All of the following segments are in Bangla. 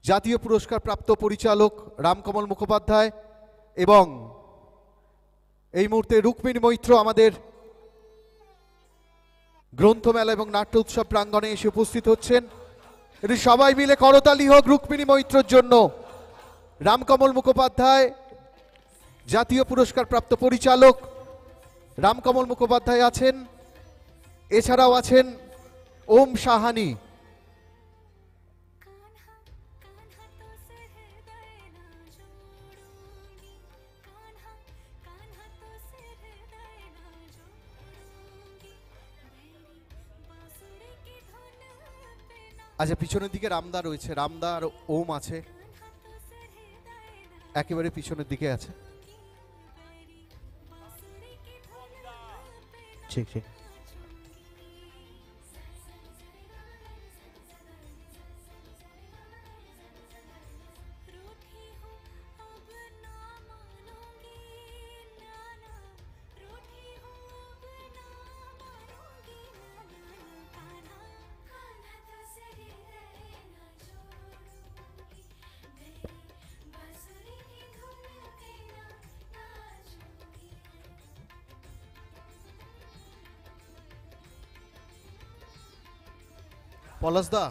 জাতীয় পুরস্কার প্রাপ্ত পরিচালক রামকমল মুখোপাধ্যায় এবং এই মুহূর্তে রুক্মিণী মৈত্র আমাদের গ্রন্থমেলা এবং নাট্য উৎসব প্রাঙ্গণে এসে উপস্থিত হচ্ছেন। এটি সবাই মিলে করতালি হোক রুক্মিণী মৈত্রর জন্য। রামকমল মুখোপাধ্যায় জাতীয় পুরস্কার প্রাপ্ত পরিচালক রামকমল মুখোপাধ্যায় আছেন, এছাড়াও আছেন ওম সাহানি। আচ্ছা, পিছনের দিকে রামদা রয়েছে, রামদা আর ওম আছে, একেবারে পিছনের দিকে আছে। ঠিক ঠিক। পলাশদা,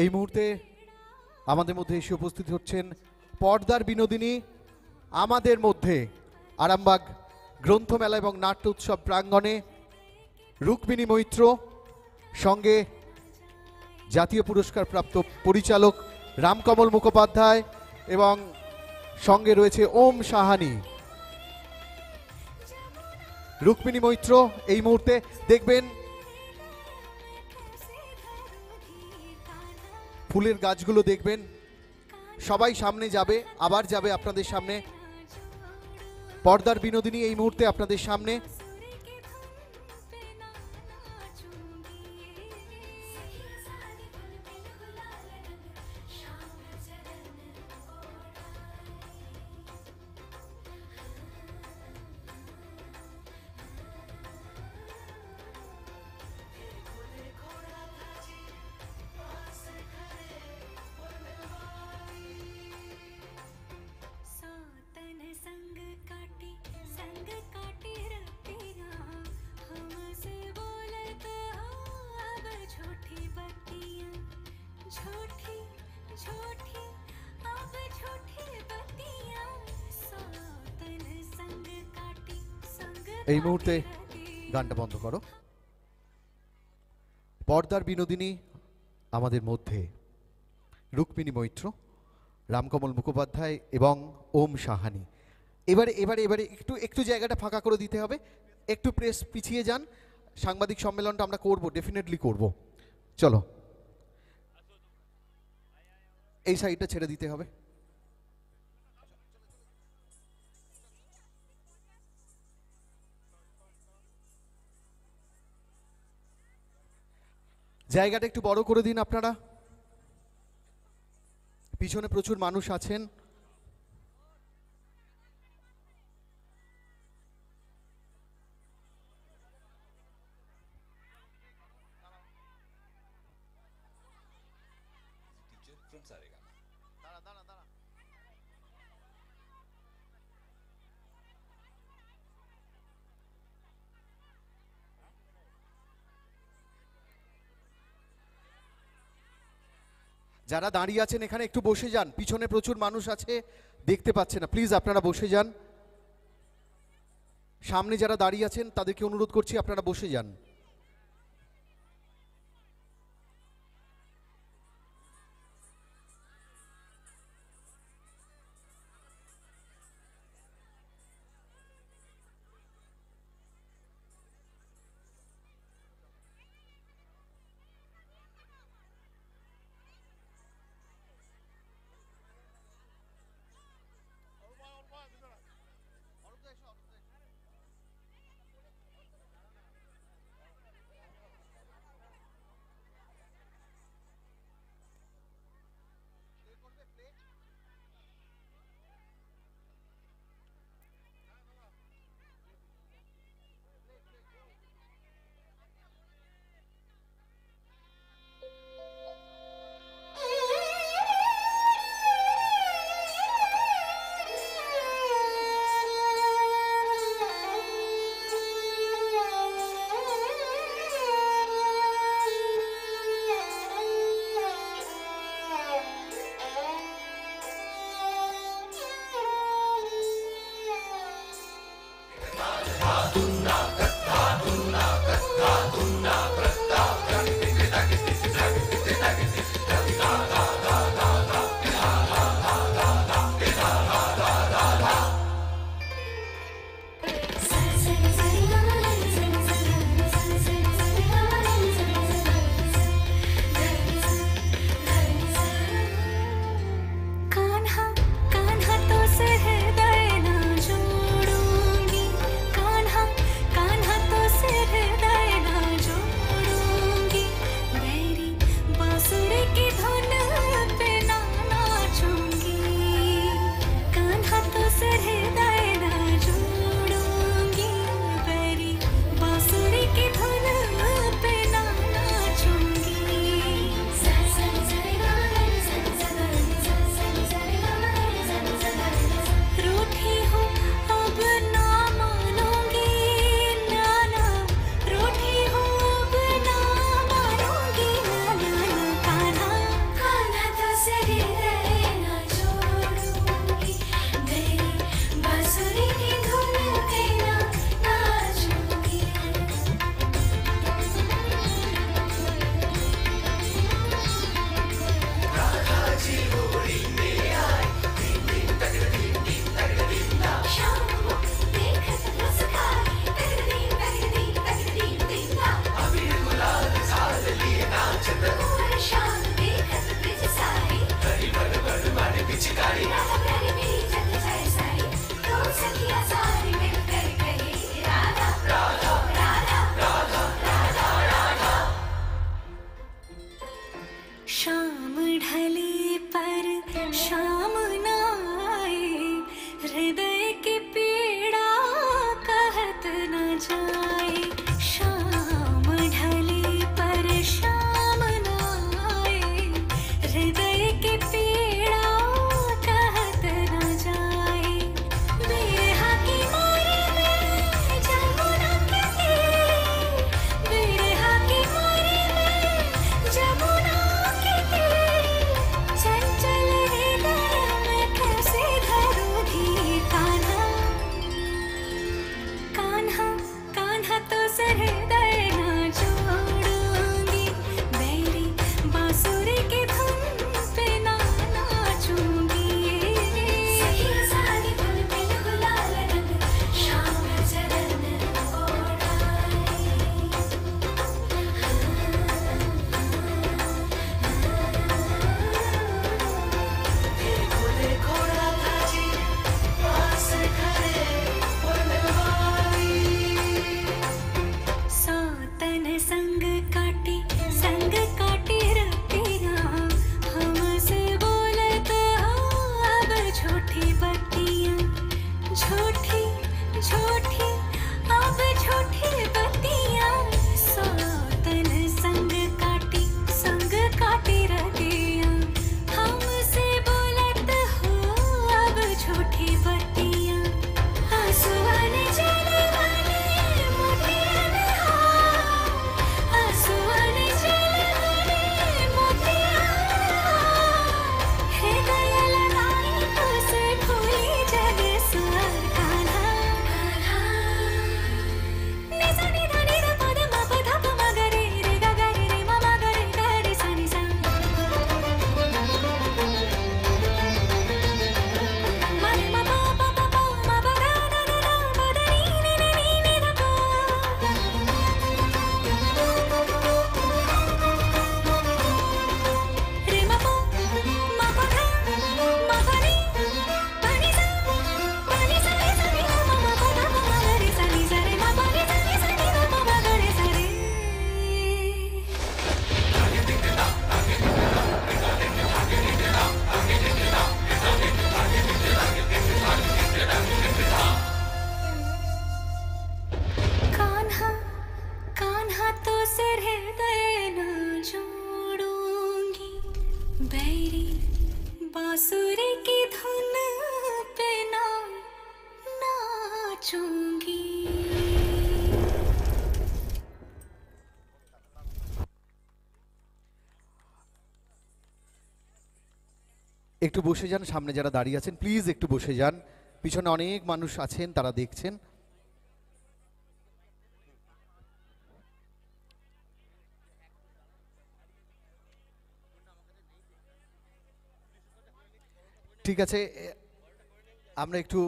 এই মুহূর্তে আমাদের মধ্যে এসে উপস্থিত হচ্ছেন পর্দার বিনোদিনী আমাদের মধ্যে আরামবাগ গ্রন্থমেলা এবং নাট্য উৎসব প্রাঙ্গণে রুক্মিণী মৈত্র, সঙ্গে জাতীয় পুরস্কার প্রাপ্ত পরিচালক রামকমল মুখোপাধ্যায় এবং সঙ্গে রয়েছে ওম সাহানি। রুক্মিণী মৈত্র এই মুহূর্তে দেখবেন ফুলের গাছগুলো দেখবেন, সবাই সামনে যাবে, আবার যাবে আপনাদের সামনে। পর্দার বিনোদিনী এই মুহূর্তে আপনাদের সামনে। এই মুহূর্তে গানটা বন্ধ করো। পর্দার বিনোদিনী আমাদের মধ্যে রুক্মিণী মৈত্র, রামকমল মুখোপাধ্যায় এবং ওম সাহানি। এবারে এবারে এবারে একটু একটু জায়গাটা ফাঁকা করে দিতে হবে, একটু প্রেস পিছিয়ে যান। সাংবাদিক সম্মেলনটা আমরা করব, ডেফিনেটলি করব। চলো, এই সাইডটা ছেড়ে দিতে হবে। জায়গাটা একটু বড় করে দিন আপনারা, পিছনে প্রচুর মানুষ আছেন। যারা দাঁড়িয়ে আছেন এখানে একটু বসে যান, পিছনে প্রচুর মানুষ আছে, দেখতে পাচ্ছে না, প্লিজ আপনারা বসে যান। সামনে যারা দাঁড়িয়ে আছেন তাদেরকে অনুরোধ করছি আপনারা বসে যান। शाम ढले पर शाम ना आए, हृदय की पीड़ा कहत न जाए। शाम ढले पर शाम ना आए, हृदय की पीड़ा कहत न जाए। बिरहा की मारी में जमुना के तीर, बिरहा की मारी में जमुना के तीर, चंचल हृदय में कैसे धरूं धीर। कान्हा कान्हा कान्हा तो सर हृदय ना जोड़ूंगी, बैरी बांसुरी की धुन पे ना नाचूंगी। सही सारी धुन पे गुलाल रंग शाम चरण ओढ़ाए। देखो देखो राधा जी पास खड़े बनवारी। सौतन संग काटी रतिया, हमसे बोलत हो अब झूठी बत्तियां। झूठी झूठी अब झूठी बत्तियां। सौतन संग काटी रतिया, हमसे बोलत हो अब झूठी बत्तियां। आंसुअन जलवाने मोतियन हार, आंसुअन जलवाने मोतियन हार। हृदय लगाई तुझसे भूली जग स्वर। कान्हा निसा निधा निधा पद म पध प म ग रे रे ग ग रे रे म म ग रे ग रे सा नि सा। म रे म प प प प म प ग ग ग ग प द नि नि नि नि नि ध प। रे म प म प ध म प नि प नि सा रे सा नि ध म म प ध प म ग रे सा नि सा रे म प नि सा नि ध म म ग रे सा रे। कान्हा कान्हा तो सिर हृदय न जोड़ूंगी, बैरी बांसुरी की धुन पे ना नाचूंगी। একটু বসে যান, সামনে যারা দাঁড়িয়ে আছেন প্লিজ একটু বসে যান, পিছনে অনেক মানুষ আছেন তারা দেখছেন। ঠিক আছে, আমরা একটু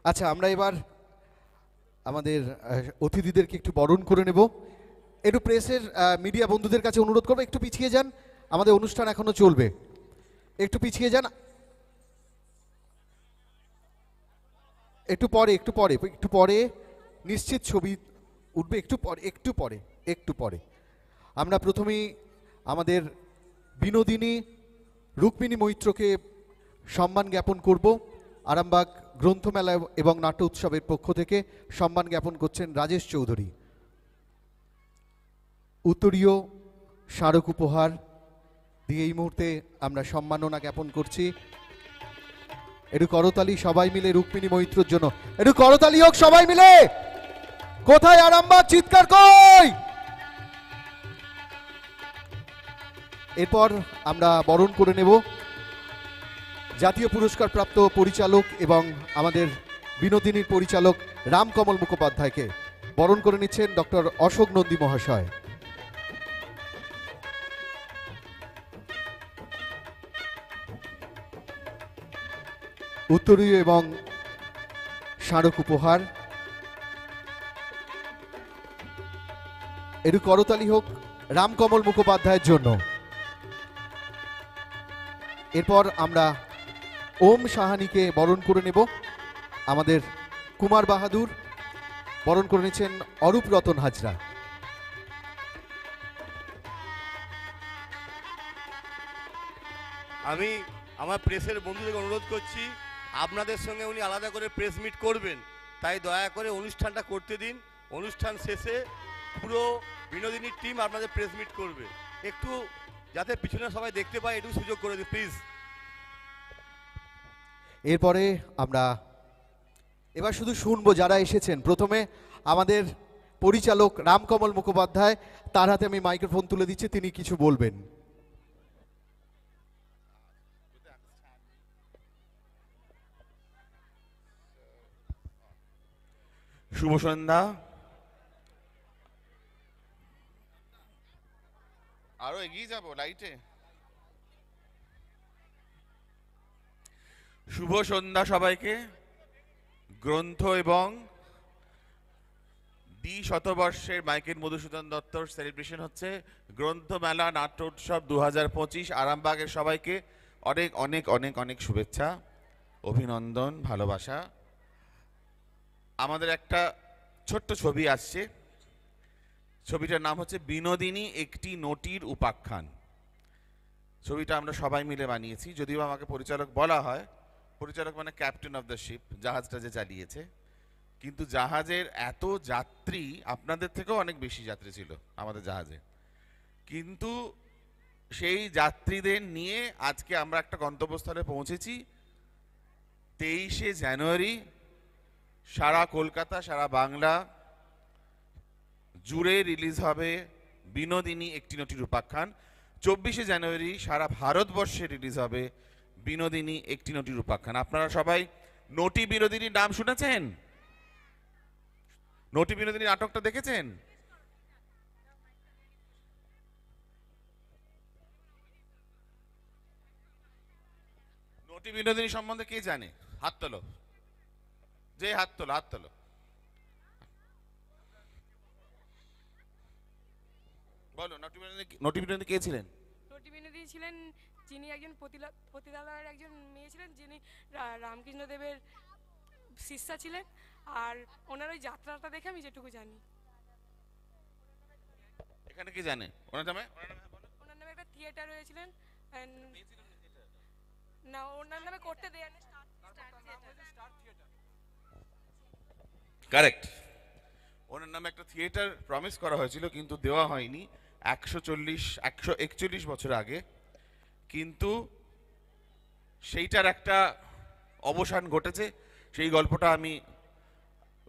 আচ্ছা আমরা এবার আমাদের অতিথিদেরকে একটু বরণ করে নেব। একটু প্রেসের মিডিয়া বন্ধুদের কাছে অনুরোধ করবো একটু পিছিয়ে যান, আমাদের অনুষ্ঠান এখনো চলবে, একটু পিছিয়ে যান। একটু পরে নিশ্চিত ছবি উঠবে, একটু পরে। আমরা প্রথমেই আমাদের বিনোদিনী রুক্মিণী মৈত্রকে সম্মান জ্ঞাপন করব। আরামবাগ গ্রন্থমেলা এবং নাট্য উৎসবের পক্ষ থেকে সম্মান জ্ঞাপন করছেন রাজেশ চৌধুরী। উত্তরীয় স্মারক উপহার দিয়ে এই মুহূর্তে আমরা সম্মাননা জ্ঞাপন করছি। একটু করতালি সবাই মিলে রুক্মিণী মৈত্রর জন্য, একটু করতালি হোক সবাই মিলে। কোথায় আরামবাগ, চিৎকার কই। এরপর আমরা বরণ করে নেব জাতীয় পুরস্কার প্রাপ্ত পরিচালক এবং আমাদের বিনোদিনীর পরিচালক রামকমল মুখোপাধ্যায়কে। বরণ করে নিচ্ছেন ডক্টর অশোক নন্দী মহাশয়। উত্তরীয় এবং স্মারক উপহার একটু করতালি হোক রামকমল মুখোপাধ্যায়ের জন্য। এরপর আমরা ওম সাহানিকে বরণ করে নেব। আমাদের কুমার বাহাদুর বরণ করে নিচ্ছেন অরূপ রতন হাজরা। আমি আমার প্রেসের বন্ধুদেরকে অনুরোধ করছি, আপনাদের সঙ্গে উনি আলাদা করে প্রেস মিট করবেন, তাই দয়া করে অনুষ্ঠানটা করতে দিন। অনুষ্ঠান শেষে পুরো বিনোদিনীর টিম আপনাদের প্রেস মিট করবে, একটু যাতে পিছনে সবাই দেখতে পায় একটু সুযোগ করে দিন প্লিজ। এরপরে আমরা এবার শুধু শুনবো যারা এসেছেন। প্রথমে আমাদের পরিচালক রামকমল মুখোপাধ্যায়, তার হাতে আমি মাইক্রোফোন তুলে দিচ্ছি, তিনি কিছু বলবেন। শুভ সন্ধ্যা। আরো এগিয়ে যাব লাইটে। শুভ সন্ধ্যা সবাইকে। গ্রন্থ এবং শতবর্ষের মাইকেল মধুসূদন দত্তর সেলিব্রেশন হচ্ছে। গ্রন্থমেলা নাট্য উৎসব 2025 আরামবাগের সবাইকে অনেক অনেক অনেক অনেক শুভেচ্ছা, অভিনন্দন, ভালোবাসা। আমাদের একটা ছোট্ট ছবি আসছে, ছবিটার নাম হচ্ছে বিনোদিনী একটি নটির উপাখ্যান। ছবিটা আমরা সবাই মিলে বানিয়েছি, যদিও আমাকে পরিচালক বলা হয়, পরিচালক মানে ক্যাপ্টেন অফ দ্য শিপ, জাহাজটা যে চালিয়েছে। কিন্তু জাহাজের এত যাত্রী, আপনাদের থেকেও অনেক বেশি যাত্রী ছিল আমাদের জাহাজে, কিন্তু সেই যাত্রীদের নিয়ে আজকে আমরা একটা গন্তব্যস্থলে পৌঁছেছি। 23শে জানুয়ারি সারা কলকাতা, সারা বাংলা জুড়ে রিলিজ হবে বিনোদিনী একটি নটির উপাখ্যান। 24শে জানুয়ারি সারা ভারতবর্ষে রিলিজ হবে বিনোদিনী একটি নটির উপাখ্যান। আপনারা সবাই নটি বিনোদিনীর নাম শুনেছেন? নটি বিনোদিনী নাটকটা দেখেছেন? নটি বিনোদিনী সম্বন্ধে কে জানে? হাত তোলো, যে হাত তোলো, হাত তোলো। বলো, নটি বিনোদিনী কে ছিলেন? নটি বিনোদিনী ছিলেন যিনি একজন পতিতালয়ের একজন মেয়ে ছিলেন, যিনি রামকৃষ্ণ দেবের শিষ্যা ছিলেন। আর ওনার ওই যাত্রাটা দেখে আমি যেটুকু জানি। এখানে কি জানে ওনার নামে? ওনার নামে একটা থিয়েটার হয়েছিলেন, না ওনার নামে করতে দেয়া নেই। কারেক্ট, ওনার নামে একটা থিয়েটার প্রমিস করা হয়েছিল কিন্তু দেওয়া হয়নি 141 বছর আগে। কিন্তু সেইটার একটা অবসান ঘটেছে। সেই গল্পটা আমি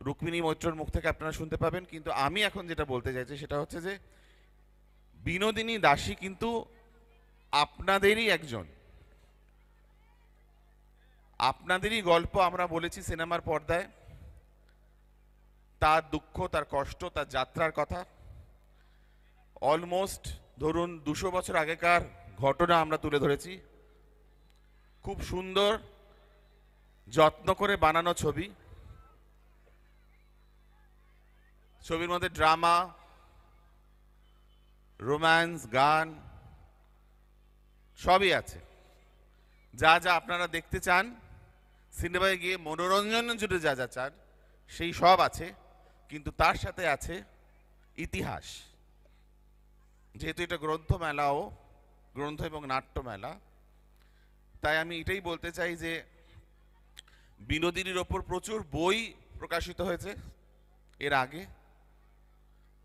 রুক্মিণী মৈত্রর মুখ থেকে আপনারা শুনতে পাবেন। কিন্তু আমি এখন যেটা বলতে চাইছি সেটা হচ্ছে যে বিনোদিনী দাসী কিন্তু আপনাদেরই একজন, আপনাদেরই গল্প আমরা বলেছি সিনেমার পর্দায়। তার দুঃখ, তার কষ্ট, তার যাত্রার কথা অলমোস্ট ধরুন 200 বছর আগেকার ঘটনা আমরা তুলে ধরেছি। খুব সুন্দর যত্ন করে বানানো ছবি। ছবির মধ্যে ড্রামা, রোম্যান্স, গান সবই আছে। যা যা আপনারা দেখতে চান, সিনেমায় গিয়ে মনোরঞ্জনের জন্য যা যা চান সেই সব আছে। কিন্তু তার সাথে আছে ইতিহাস। যেহেতু এটা গ্রন্থমেলাও, গ্রন্থ এবং নাট্য মেলা, তাই আমি এটাই বলতে চাই যে বিনোদিনীর ওপর প্রচুর বই প্রকাশিত হয়েছে এর আগে।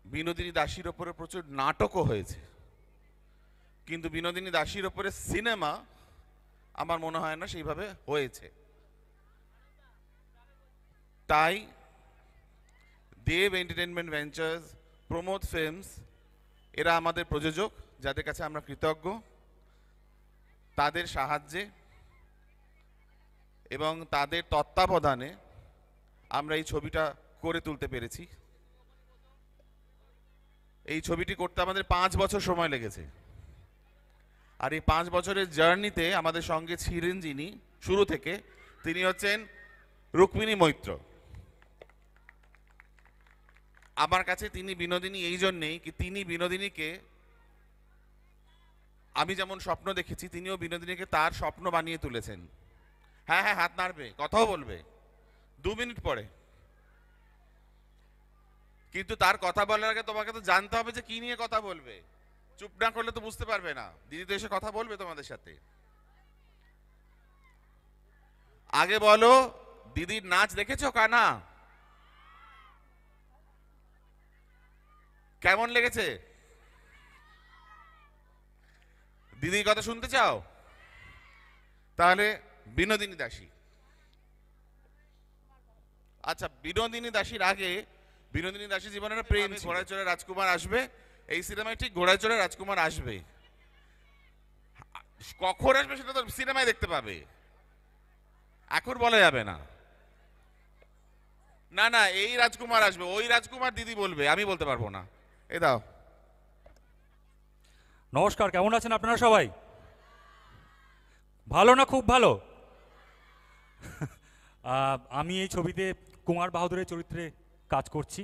বিনোদিনী দাসীর ওপরে প্রচুর নাটকও হয়েছে, কিন্তু বিনোদিনী দাসীর ওপরে সিনেমা আমার মনে হয় না সেইভাবে হয়েছে। তাই দেব এন্টারটেনমেন্ট ভেঞ্চার্স, প্রমোদ ফিল্মস এরা আমাদের প্রযোজক, যাদের কাছে আমরা কৃতজ্ঞ। তাদের সাহায্যে এবং তাদের তত্ত্বাবধানে আমরা এই ছবিটা করে তুলতে পেরেছি। এই ছবিটি করতে আমাদের 5 বছর সময় লেগেছে। আর এই 5 বছরের জার্নিতে আমাদের সঙ্গে ছিলেন যিনি শুরু থেকে, তিনি হচ্ছেন রুক্মিণী মৈত্র। আমার কাছে তিনি বিনোদিনী এই জন্যেই কি তিনি বিনোদিনীকে, আমি যেমন স্বপ্ন দেখেছি তিনিও বিনোদিনীকে তার স্বপ্ন বানিয়ে তুলেছেন। হ্যাঁ হ্যাঁ, হাত নাড়বে, কথাও বলবে 2 মিনিট পরে। কিন্তু তার কথা বলার আগে তোমাকে তো জানতে হবে যে কি নিয়ে কথা বলবে। চুপ না করলে তো বুঝতে পারবে না। দিদি তো এসে কথা বলবে তোমাদের সাথে। আগে বলো, দিদির নাচ দেখেছো কানা? কেমন লেগেছে? দিদির কথা শুনতে চাও? তাহলে বিনোদিনী দাসী। আচ্ছা, বিনোদিনী দাসীর আগে, বিনোদিনী দাসী জীবনের প্রেম ঘোড়ায় চড়ে রাজকুমার আসবে। এই সিনেমায় ঠিক ঘোড়ায় চড়ে রাজকুমার আসবে। কখন আসবে সেটা তো সিনেমায় দেখতে পাবে, এখন বলা যাবে না। না না, এই রাজকুমার আসবে, ওই রাজকুমার দিদি বলবে, আমি বলতে পারবো না। এই দাও। নমস্কার, কেমন আছেন আপনারা সবাই? ভালো না খুব ভালো? আমি এই ছবিতে কুমার বাহাদুরের চরিত্রে কাজ করছি।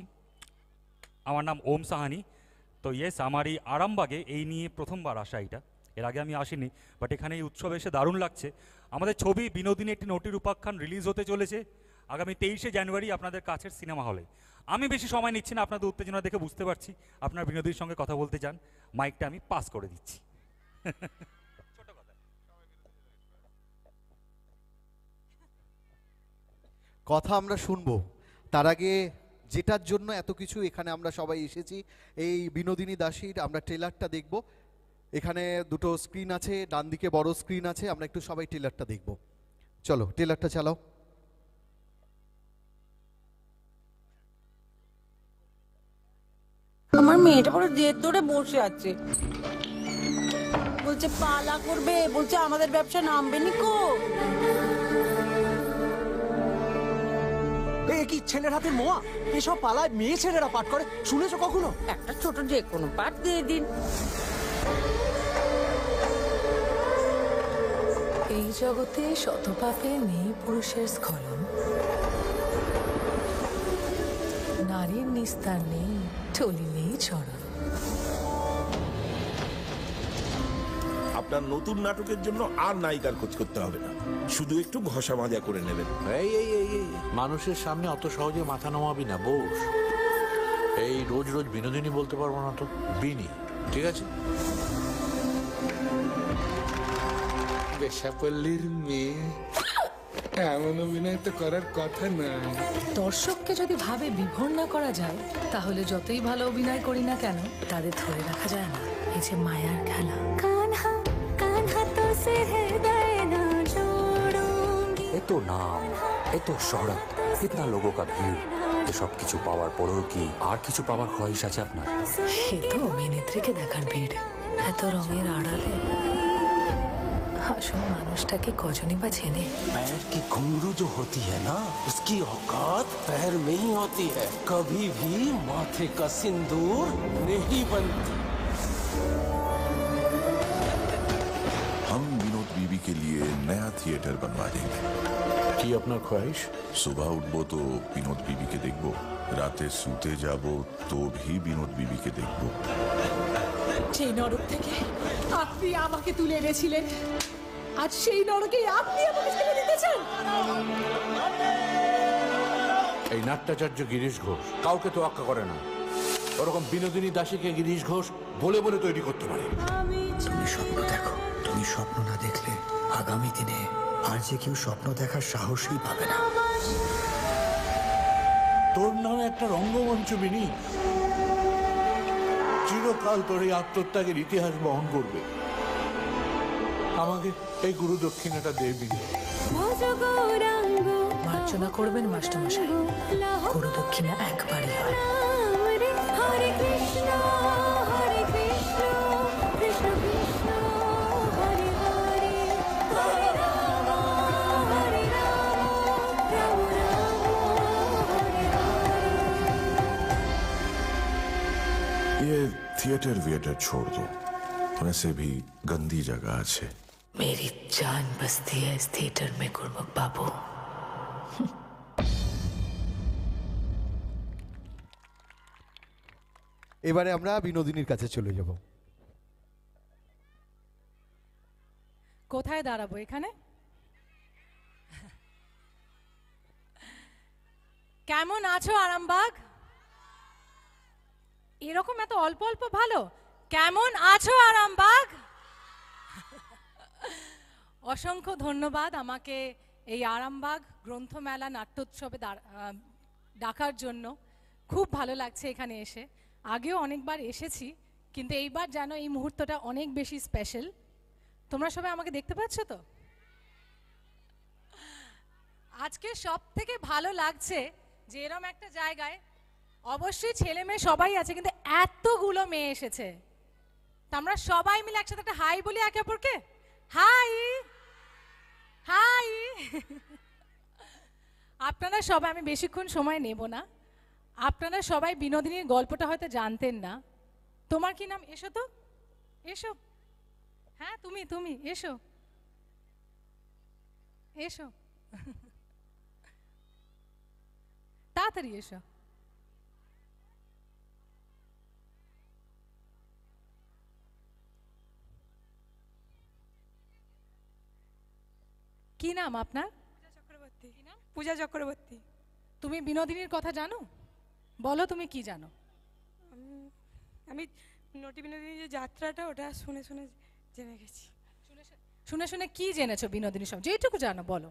আমার নাম ওম সাহানি। তো ইয়েস, আমার এই আরামবাগে এই নিয়ে প্রথমবার আসা এটা। এর আগে আমি আসিনি, বাট এখানে এই উৎসবে এসে দারুণ লাগছে। আমাদের ছবি বিনোদিনী একটি নটির উপাখ্যান রিলিজ হতে চলেছে আগামী 23শে জানুয়ারি আপনাদের কাছের সিনেমা হলে। আমি বেশি সময় নিচ্ছি না, আপনাদের উত্তেজনা দেখে বুঝতে পারছি আপনার বিনোদিনীর সঙ্গে কথা বলতে চান। মাইকটা আমি পাস করে দিচ্ছি। কথা আমরা শুনবো, তার আগে যেটার জন্য এত কিছু এখানে আমরা সবাই এসেছি, এই বিনোদিনী দাসীর আমরা ট্রেলারটা দেখব। এখানে দুটো স্ক্রিন আছে, ডান দিকে বড় স্ক্রিন আছে, আমরা একটু সবাই ট্রেলারটা দেখব। চলো ট্রেলারটা চালাও। আমার মেয়েটা বড় জেদ ধরে বসে আছে, বলছে পালা করবে, বলছে আমাদের ব্যবসা নামবে নিকো। এ কি ছেলের হাতে মোয়া? এসব পালায় মেয়ে ছেলেরা পাঠ করে, শুনেছো কখনো? একটা ছোট যে কোনো পাঠ দিয়ে দিন। এই জগতে শত পাপে নেই পুরুষের স্খলন, নারীর নিস্তার নেই, চলি নেই চরণ। আপনার নতুন নাটকের জন্য আর নায়িকার খোঁজ করতে হবে না, শুধু একটু ঘষা মাজা করে নেবেন। এই এই এই এই মানুষের সামনে অত সহজে মাথা নামাবি না বোস। এই রোজ রোজ বিনোদিনী বলতে পারবো না তো, বিনি, ঠিক আছে? বেশাপল্লীর মেয়ে এমন অভিনয় তো করার কথা না। দর্শককে যদি ভাবে বিভোর না করা যায়, তাহলে যতই ভালো অভিনয় করি না কেন তাদের ধরে রাখা যায় না। এই যে মায়ার খেলা। कान्हा कान्हा तो से हृदय न जोड़ूंगी। এ তো নাম, এ তো শহরত, কিতনা লোগো কা ভিড়। সব কিছু পাওয়ার পরেও কি আর কিছু পাওয়ার খোয়াইশ আছে আপনার? সে তো অভিনেত্রীকে দেখার ভিড়, এত রঙের আড়ালে আসল মানুষটাকে কজনই বা চেনে। पैर की घुंघरू जो होती है ना, उसकी औकात पैर में ही होती है। कभी भी माथे का सिंदूर नहीं बनती। हम विनोद बीबी के लिए नया थिएटर बनवा देंगे। কি আপনার খোয়াইশ? सुबह उठबो तो विनोद बीबी के देखबो, राते सूते जाबो तो भी विनोद बीबी के देखबो। সেই নরক থেকে আপনি আমাকে তুলে এনেছিলেন, আজ সেই নরকে আপনি আমাকে ছেড়ে দিতেছেন। এই নাট্যাচার্য গিরিশ ঘোষ কাউকে তো আক্কা করে না। ওরকম বিনোদিনী দাসীকে গিরিশ ঘোষ বলে বলে তৈরি করতে পারে। তুমি স্বপ্ন দেখো, তুমি স্বপ্ন না দেখলে আগামী দিনে আর যে কেউ স্বপ্ন দেখার সাহসই পাবে না। তোর নামে একটা রঙ্গমঞ্চ বিনি, চিরকাল তোর এই আত্মত্যাগের ইতিহাস বহন করবে। আমাকে এই গুরু দক্ষিণাটা দেবি। মার্জনা করবেন মাস্টারমশাই, গুরু দক্ষিণা একবারই হয়। हरे कृष्ण कृष्ण कृष्ण हरे हरे, हरे राम राम राम हरे हरे। ये थिएटर विएटर छोड़ दो, वैसे भी गंदी जगह है। मेरी जान बसती है इस थिएटर में गुरमुख बाबू। এবারে আমরা বিনোদিনীর কাছে চলে যাব। কোথায় দাঁড়াবো? এখানে? কেমন আছো আরামবাগ? এরকম এত অল্প অল্প ভালো? কেমন আছো আরামবাগ? অসংখ্য ধন্যবাদ আমাকে এই আরামবাগ গ্রন্থমেলা নাট্যোৎসবে ডাকার জন্য। খুব ভালো লাগছে এখানে এসে। আগেও অনেকবার এসেছি, কিন্তু এইবার যেন এই মুহূর্তটা অনেক বেশি স্পেশাল। তোমরা সবাই আমাকে দেখতে পাচ্ছ তো? আজকে সব থেকে ভালো লাগছে যে এরম একটা জায়গায় অবশ্যই ছেলে মেয়ে সবাই আছে, কিন্তু এতগুলো মেয়ে এসেছে। তা আমরা সবাই মিলে একসাথে একটা হাই বলি একে অপরকে। High high. আপনারা সবাই, আমি বেশিক্ষণ সময় নেব না, আপনারা সবাই বিনোদিনীর গল্পটা হয়তো জানতেন না। তোমার কি নাম? এসো তো, এসো। হ্যাঁ তুমি তুমি এসো এসো, তাড়াতাড়ি এসো। কি নাম আপনার? চক্রবর্তী। পূজা চক্রবর্তী। তুমি বিনোদিনীর কথা জানো? বলো তুমি কি জানো? আমি নটি বিনোদিনীর যে যাত্রাটা, ওটা শুনে শুনে জেনে গেছি। শুনে শুনে কি জেনেছো বিনোদিনীর সব? যেটুকু জানো বলো।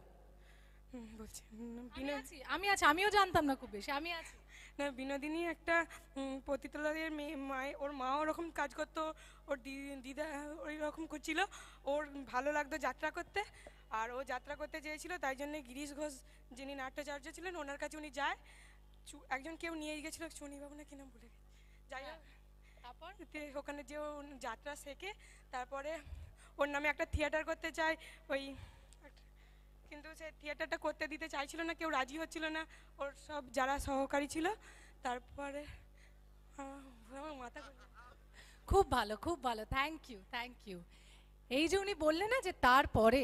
বলছি আমি আছি, আমিও জানতাম না খুব বেশি, আমি আছি। না, বিনোদিনী একটা পতিতালয়ের মেয়ে, ওর মা ওরকম কাজ করতো, ওর দিদা ওই রকম করছিল, ওর ভালো লাগতো যাত্রা করতে, আর ও যাত্রা করতে চেয়েছিল, তাই জন্য গিরিশ ঘোষ যিনি নাট্যাচার্য ছিলেন ওনার কাছে উনি যায়। একজন কেউ নিয়ে গেছিল, চুনিবাবু না কি নাম ভুলে গেছে, যাই হোক। তারপর ওখানে যে ও যাত্রা শেখে, তারপরে ওর নামে একটা থিয়েটার করতে চায় ওই, কিন্তু সে থিয়েটারটা করতে দিতে চাইছিল না, কেউ রাজি হচ্ছিল না, ওর সব যারা সহকারী ছিল। তারপরে মাথা খুব ভালো, খুব ভালো, থ্যাংক ইউ থ্যাংক ইউ। এই যে উনি বললেন না যে তারপরে,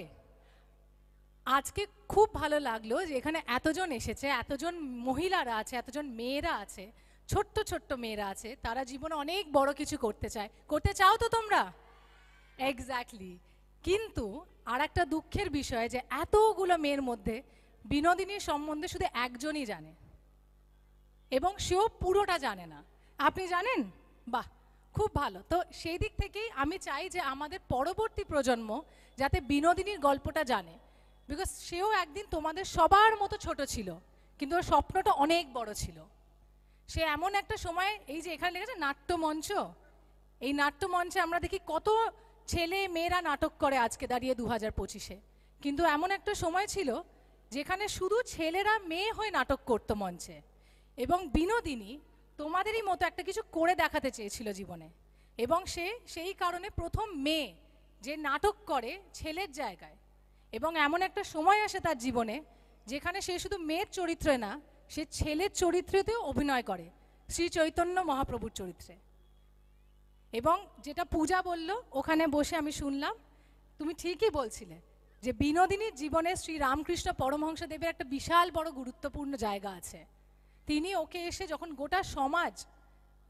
আজকে খুব ভালো লাগলো যে এখানে এতজন এসেছে, এতজন মহিলারা আছে, এতজন মেয়েরা আছে, ছোট্ট ছোট্ট মেয়েরা আছে, তারা জীবনে অনেক বড় কিছু করতে চায়। করতে চাও তো তোমরা? এক্স্যাক্টলি। কিন্তু আর একটা দুঃখের বিষয় যে এতগুলো মেয়ের মধ্যে বিনোদিনীর সম্বন্ধে শুধু একজনই জানে, এবং সেও পুরোটা জানে না। আপনি জানেন? বাহ, খুব ভালো। তো সেই দিক থেকেই আমি চাই যে আমাদের পরবর্তী প্রজন্ম যাতে বিনোদিনীর গল্পটা জানে, বিকজ সেও একদিন তোমাদের সবার মতো ছোট ছিল, কিন্তু ওর স্বপ্নটা অনেক বড় ছিল। সে এমন একটা সময়, এই যে এখানে লেগেছে নাট্যমঞ্চ, এই নাট্যমঞ্চে আমরা দেখি কত ছেলে মেয়েরা নাটক করে আজকে দাঁড়িয়ে 2025-এ, কিন্তু এমন একটা সময় ছিল যেখানে শুধু ছেলেরা মেয়ে হয়ে নাটক করতো মঞ্চে, এবং বিনোদিনী তোমাদেরই মতো একটা কিছু করে দেখাতে চেয়েছিল জীবনে, এবং সে সেই কারণে প্রথম মেয়ে যে নাটক করে ছেলের জায়গায়। এবং এমন একটা সময় আসে তার জীবনে যেখানে সে শুধু মেয়ের চরিত্রে না, সে ছেলের চরিত্রেতেও অভিনয় করে, শ্রী চৈতন্য মহাপ্রভুর চরিত্রে। এবং যেটা পূজা বলল ওখানে বসে আমি শুনলাম, তুমি ঠিকই বলছিলে যে বিনোদিনীর জীবনে শ্রী রামকৃষ্ণ পরমহংসদেবের একটা বিশাল বড় গুরুত্বপূর্ণ জায়গা আছে। তিনি ওকে এসে যখন গোটা সমাজ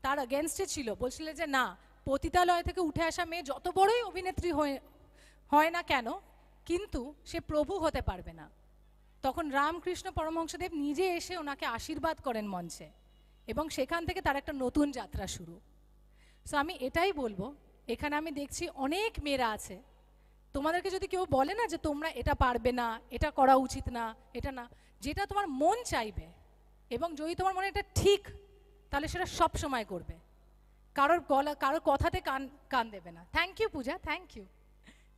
তার এগেনস্টে ছিল, বলছিলেন যে না, পতিতালয় থেকে উঠে আসা মেয়ে যত বড়ই অভিনেত্রী হয় না কেন, কিন্তু সে প্রভু হতে পারবে না, তখন রামকৃষ্ণ পরমহংসদেব নিজে এসে ওনাকে আশীর্বাদ করেন মঞ্চে, এবং সেখান থেকে তার একটা নতুন যাত্রা শুরু। সো আমি এটাই বলবো, এখানে আমি দেখছি অনেক মেয়েরা আছে, তোমাদেরকে যদি কেউ বলে না যে তোমরা এটা পারবে না, এটা করা উচিত না, এটা না, যেটা তোমার মন চাইবে এবং যদি তোমার মনে এটা ঠিক, তাহলে সেটা সব সময় করবে, কারোর কথাতে কান দেবে না। Thank you Puja, thank you.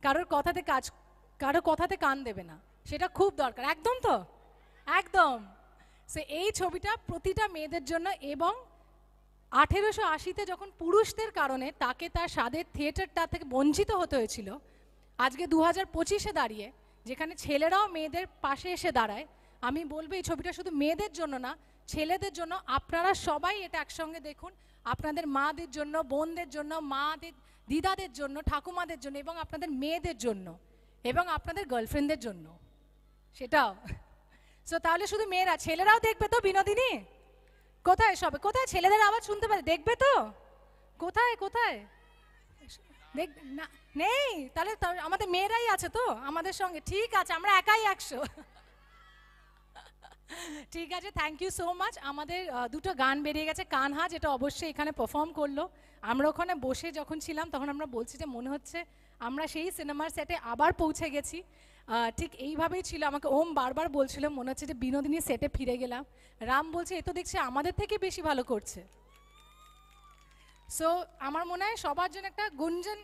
কারোর কথাতে কান দেবে না, সেটা খুব দরকার। একদম তো, একদম। সে এই ছবিটা প্রতিটা মেয়েদের জন্য, এবং 1880-তে যখন পুরুষদের কারণে তাকে তার স্বাদের থিয়েটারটা থেকে বঞ্চিত হতে হয়েছিল, আজকে 2025-এ দাঁড়িয়ে যেখানে ছেলেরাও মেয়েদের পাশে এসে দাঁড়ায়, আমি বলবো এই ছবিটা শুধু মেয়েদের জন্য না, ছেলেদের জন্য। আপনারা সবাই এটা একসঙ্গে দেখুন, আপনাদের মাদের জন্য, বোনদের জন্য, মাদের, দিদাদের জন্য, ঠাকুমাদের জন্য, এবং আপনাদের মেয়েদের জন্য, এবং আপনাদের গার্লফ্রেন্ডদের জন্য সেটাও। সো তাহলে শুধু মেয়েরা, ছেলেরাও দেখবে তো বিনোদিনী? কোথায় সবে, কোথায় ছেলেদের আওয়াজ শুনতে পারে? দেখবে তো? কোথায় কোথায় দেখ না, নেই তাহলে আমাদের মেয়েরাই আছে তো আমাদের সঙ্গে, ঠিক আছে আমরা একাই 100। ঠিক আছে, থ্যাংক ইউ সো মাচ। আমাদের দুটো গান বেরিয়ে গেছে, কানহা যেটা অবশ্যই এখানে পারফর্ম করলো। আমরা ওখানে বসে যখন ছিলাম তখন আমরা বলছি যে মনে হচ্ছে আমরা সেই সিনেমার সেটে আবার পৌঁছে গেছি। ঠিক এইভাবেই ছিল, আমাকে ওম বারবার বলছিল মনে হচ্ছে যে বিনোদিনী সেটে ফিরে গেলাম। রাম বলছে এ তো দেখছি আমাদের থেকে বেশি ভালো করছে। সো আমার মনে হয় সবার জন্য একটা গুঞ্জন,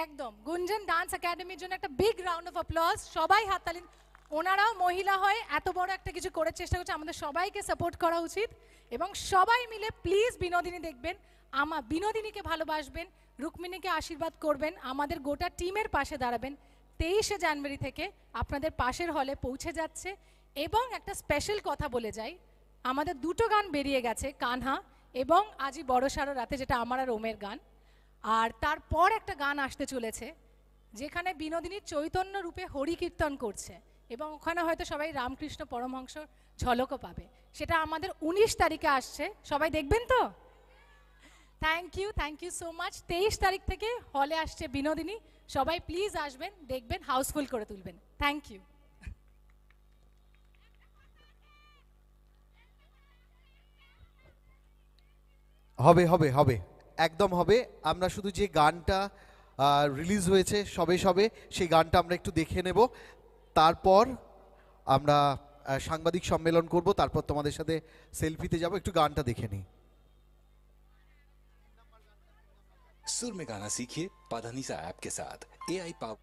একদম গুঞ্জন ডান্স একাডেমির জন্য একটা বিগ রাউন্ড অফ অ্যাপ্লজ। সবাই হাততালি, ওনারাও মহিলা হয়ে এত বড় একটা কিছু করার চেষ্টা করছে, আমাদের সবাইকে সাপোর্ট করা উচিত। এবং সবাই মিলে প্লিজ বিনোদিনী দেখবেন, বিনোদিনীকে ভালোবাসবেন, রুক্মিণীকে আশীর্বাদ করবেন, আমাদের গোটা টিমের পাশে দাঁড়াবেন। 23শে জানুয়ারি থেকে আপনাদের পাশের হলে পৌঁছে যাচ্ছে। এবং একটা স্পেশাল কথা বলে যাই, আমাদের দুটো গান বেরিয়ে গেছে, কানহা এবং আজই বড়সড় রাতে, যেটা আমার আর ওমের গান। আর তারপর একটা গান আসতে চলেছে যেখানে বিনোদিনী চৈতন্য রূপে হরি কীর্তন করছে, এবং ওখানে হয়তো সবাই রামকৃষ্ণ পরমহংস ঝলকও পাবে। সেটা আমাদের 19 তারিখে আসছে, সবাই দেখবেন তো? Thank you so much. 23 তারিখ থেকে হলে আসছে বিনোদিনী, সবাই প্লিজ আসবেন, দেখবেন, হাউসফুল করে তুলবেন। Thank you. হবে হবে হবে, একদম হবে। আমরা শুধু যে গানটা রিলিজ হয়েছে সবে সবে, সেই গানটা আমরা একটু দেখে নেব, তারপর আমরা সাংবাদিক সম্মেলন করব, তারপর তোমাদের সাথে সেলফিতে যাব। একটু গানটা দেখে নিই। सुर में गाना सीखिए पाधानीसा ऐप के साथ। AI पाव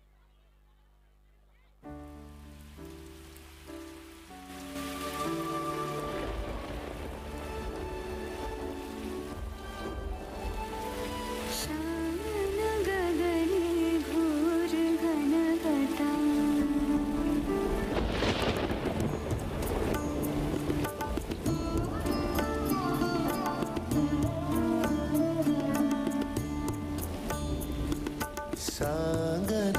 सांगन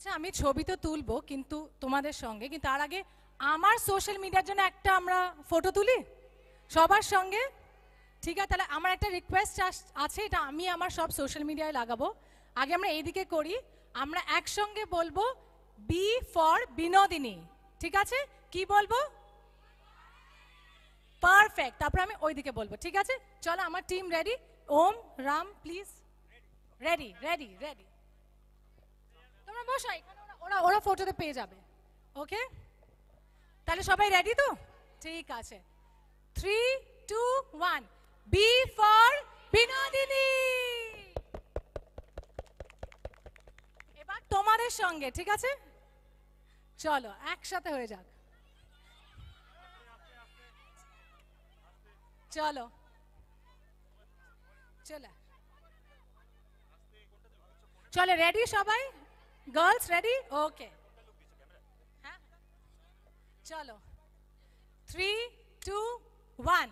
আচ্ছা আমি ছবি তো তুলবো কিন্তু তোমাদের সঙ্গে, কিন্তু তার আগে আমার সোশ্যাল মিডিয়ার জন্য একটা আমরা ফটো তুলি সবার সঙ্গে। ঠিক আছে, তাহলে আমার একটা রিকোয়েস্ট আছে, এটা আমি আমার সব সোশ্যাল মিডিয়ায় লাগাবো। আগে আমরা এইদিকে করি, আমরা একসঙ্গে বলবো বি ফর বিনোদিনী। ঠিক আছে, কি বলবো? পারফেক্ট। তারপর আমি ওইদিকে বলবো। ঠিক আছে, চলো আমার team ready. Om Ram please. Ready ready ready. তোমরা বসো এখানে, ওরা ওরা ফটোতে পেয়ে যাবে। ওকে, তাহলে সবাই রেডি তো? ঠিক আছে, 3 2 1 বি ফর বিনোদিনী। এবার তোমাদের সঙ্গে। ঠিক আছে, চলো একসাথে হয়ে যাক। চলো চলো চলো, রেডি সবাই? Girls ready? ওকে, হ্যাঁ চলো 3 2 1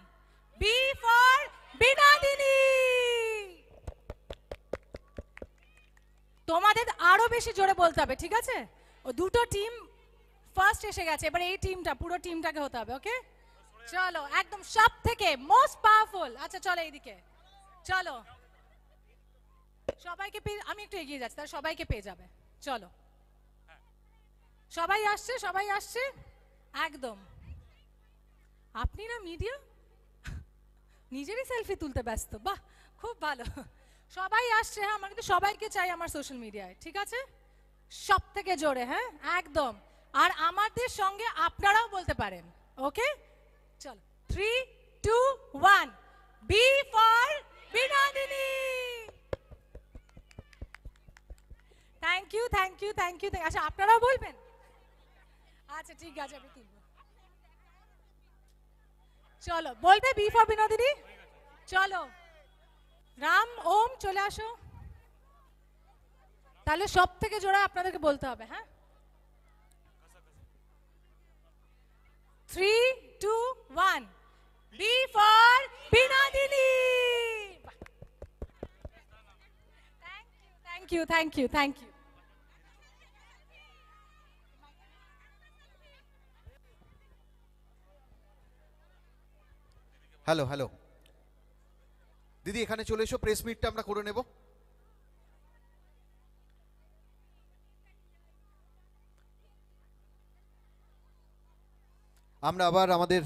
বি ফর বিনোদিনী। তোমাদের আরো বেশি জোরে বলতে হবে। ঠিক আছে, ও দুটো টিম ফার্স্ট এসে গেছে, এবার এই টিমটা, পুরো টিমটাকে হতে হবে। ওকে, চলো একদম সব থেকে মোস্ট পাওয়ারফুল। আচ্ছা চলো এইদিকে, চলো সবাইকে পেয়ে, আমি একটু এগিয়ে যাচ্ছি, তাহলে সবাইকে পেয়ে যাবে। চলো, সবাই আসছে, সবাই আসছে একদম। আপনি না মিডিয়া, নিজেরই সেলফি তুলতে ব্যস্ত। বাহ, খুব ভালো, সবাই আসছে। হ্যাঁ, আমার কিন্তু সবাইকে চাই আমার সোশ্যাল মিডিয়ায়। ঠিক আছে, সব থেকে জোরে, হ্যাঁ একদম। আর আমাদের সঙ্গে আপনারাও বলতে পারেন। ওকে, চলো 3 2 1 B for Binodini. Thank you thank you thank you. আচ্ছা আপনারাও বলবেন? আচ্ছা ঠিক আছে, আমি তুলব। চলো বলবে বি ফর বিনোদিনী। চলো রাম ওম চলে আসো, তাহলে সব থেকে জোরে আপনাদেরকে বলতে হবে। হ্যাঁ, 3 2 1 B for Binodini. Thank you thank you thank you. Hello hello দিদি, এখানে চলে এসো, প্রেস মিটটা আমরা করে নেব। আমরা আবার আমাদের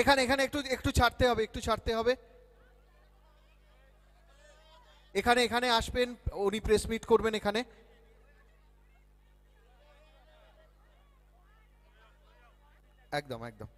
এখানে এখানে একটু একটু ছাড়তে হবে, একটু ছাড়তে হবে। এখানে এখানে আসবেন, উনি প্রেস মিট করবেন এখানে। একদম একদম।